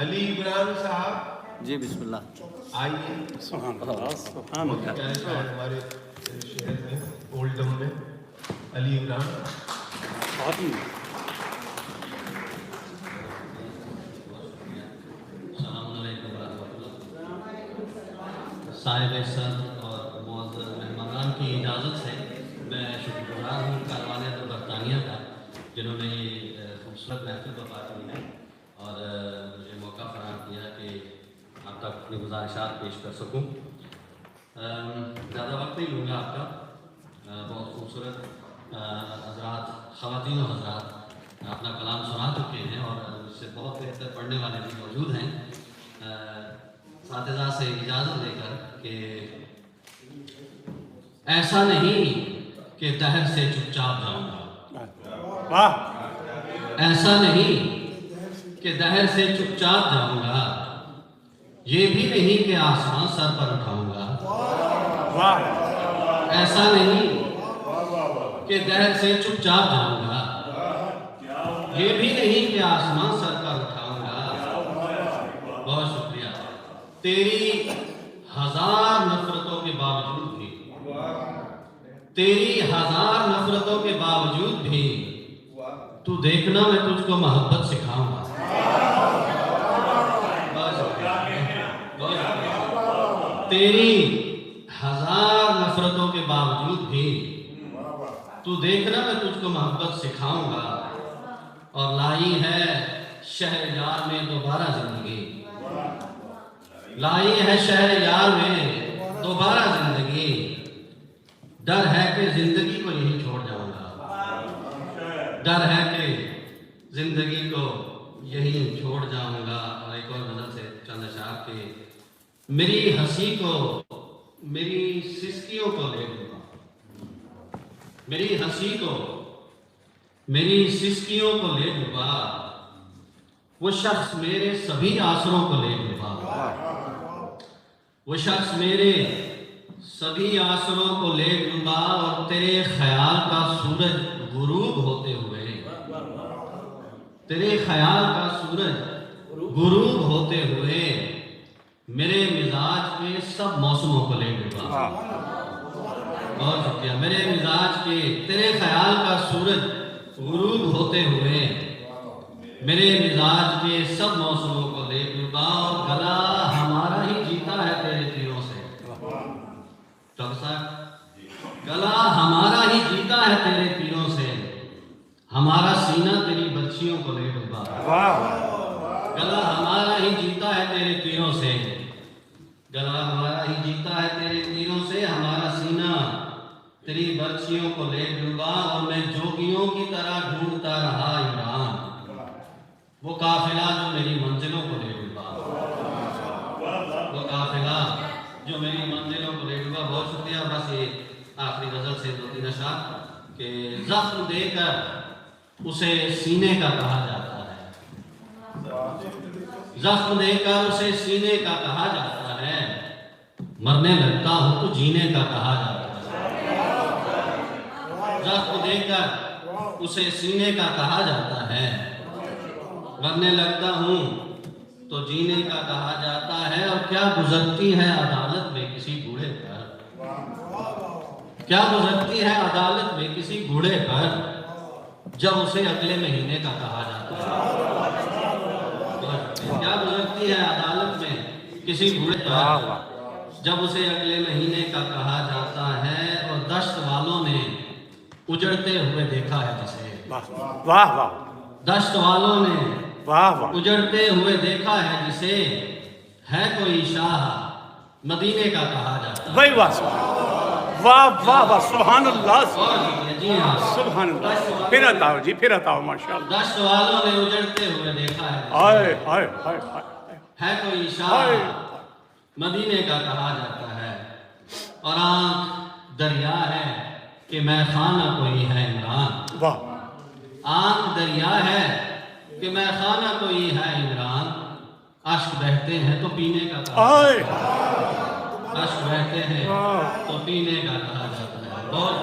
علی عمران صاحب جی بسم اللہ آئیے. ہمارے شہر میں اولڈم میں علی عمران. السلام علیکم ورحمۃ اللہ. صاحب صدر اور معزز مہمانان کی اجازت سے میں شکر گزار ہوں کاروان برطانیہ کا جنہوں نے یہ خوبصورت محفل برپا کی ہے اور مجھے موقع فراہم کیا کہ آپ تک اپنی گزارشات پیش کر سکوں. زیادہ وقت نہیں لوں گا آپ کا. بہت خوبصورت حضرات، خواتین و حضرات اپنا کلام سنا چکے ہیں اور اس سے بہت بہتر پڑھنے والے بھی موجود ہیں. اساتذہ سے اجازت لے کر کہ ایسا نہیں کہ دہر سے چپ چاپ جاؤں گا، ایسا نہیں کہ دہر سے چپ چاپ جاؤں گا، یہ بھی نہیں کہ آسمان سر پر اٹھاؤں گا. ایسا نہیں کہ دہر سے چپ چاپ جاؤں گا، یہ بھی نہیں کہ آسمان سر پر اٹھاؤں گا. بہت شکریہ. تیری ہزار نفرتوں کے باوجود بھی، تیری ہزار نفرتوں کے باوجود بھی تو دیکھنا میں تجھ کو محبت سکھاؤں گا. تیری ہزار نفرتوں کے باوجود بھی تو دیکھنا میں تجھ کو محبت سکھاؤں گا. اور لائی ہے شہر یار میں دوبارہ زندگی، لائی ہے شہر یار میں دوبارہ زندگی. ڈر ہے کہ زندگی کو یہی چھوڑ جاؤں گا، ڈر ہے کہ زندگی کو یہی چھوڑ جاؤں گا. اور ایک اور غزل سے چند اشعار کے میری ہنسی کو، میری سسکیوں کو لے ڈوبا، میری ہنسی کو، میری سسکیوں کو لے ڈوبا، وہ شخص میرے سبھی آسروں کو لے ڈوبا، وہ شخص میرے سبھی آسروں کو لے ڈوبا. اور تیرے خیال کا سورج غروب ہوتے ہوئے، تیرے خیال کا سورج غروب ہوتے ہوئے میرے مزاج کے سب موسموں کو لے ڈوبا. بہت شکریہ. میرے مزاج کے، تیرے خیال کا سورج غروب ہوتے ہوئے میرے مزاج کے سب موسموں کو لے ڈوبا. اور گلا ہمارا ہی جیتا ہے تیرے تیروں سے. گلا ہمارا ہی جیتا ہے تیرے تیروں سے، ہمارا سینہ تیری بچیوں کو لے ڈوبا. گلا ہمارا ہی جیتا ہے تیرے تیروں سے، گلا ہمارا ہی جیتا ہے تیرے تیروں سے، ہمارا سینہ تیری برچیوں کو لے ڈوبا. اور میں جوگیوں کی طرح ڈھونڈتا رہا عمران، وہ قافلہ جو میری منزلوں کو لے ڈوبا، وہ قافلہ جو میری منزلوں کو لے ڈوبا. بہت شکریہ. بس یہ آخری غزل سے دو تین اشعار کہ زخم دے کر اسے سینے کا کہا جاتا ہے، زخم دے کر اسے سینے کا کہا جاتا ہے، مرنے لگتا ہوں تو جینے کا کہا جاتا ہے. زخم دے کر اسے سینے کا کہا جاتا ہے، مرنے لگتا ہوں تو جینے کا کہا جاتا ہے. اور کیا گزرتی ہے عدالت میں کسی بوڑھے پر، کیا گزرتی ہے عدالت میں کسی بوڑھے پر، جب اسے اگلے مہینے کا کہا جاتا ہے. کیا گزرتی ہے عدالت میں کسی بوڑھے پر، جب اسے اگلے مہینے کا کہا جاتا ہے. اور دشت والوں نے اجڑتے ہوئے دیکھا ہے جسے، واہ واہ، دشت والوں نے واہ واہ، اجڑتے ہوئے دیکھا ہے جسے، ہے کوئی شاہ مدینے کا کہا جاتا ہے. واہ واہ واہ واہ، سبحان اللہ، جی ہاں، سبحان اللہ. پھر آتا جی، پھر آتا ماشاءاللہ. دشت والوں نے اجڑتے ہوئے دیکھا ہے ہائے ہائے ہائے ہے کوئی شاہ مدینے کا کہا جاتا ہے. اور آنکھ دریا ہے کہ میں خانہ کوئی ہے عمران، واہ، آنکھ دریا ہے کہ میں خانہ کوئی ہے عمران. اشک بہتے ہیں تو پینے کا کہا ہائے، اشک بہتے ہیں تو پینے کا کہا جاتا ہے. بہت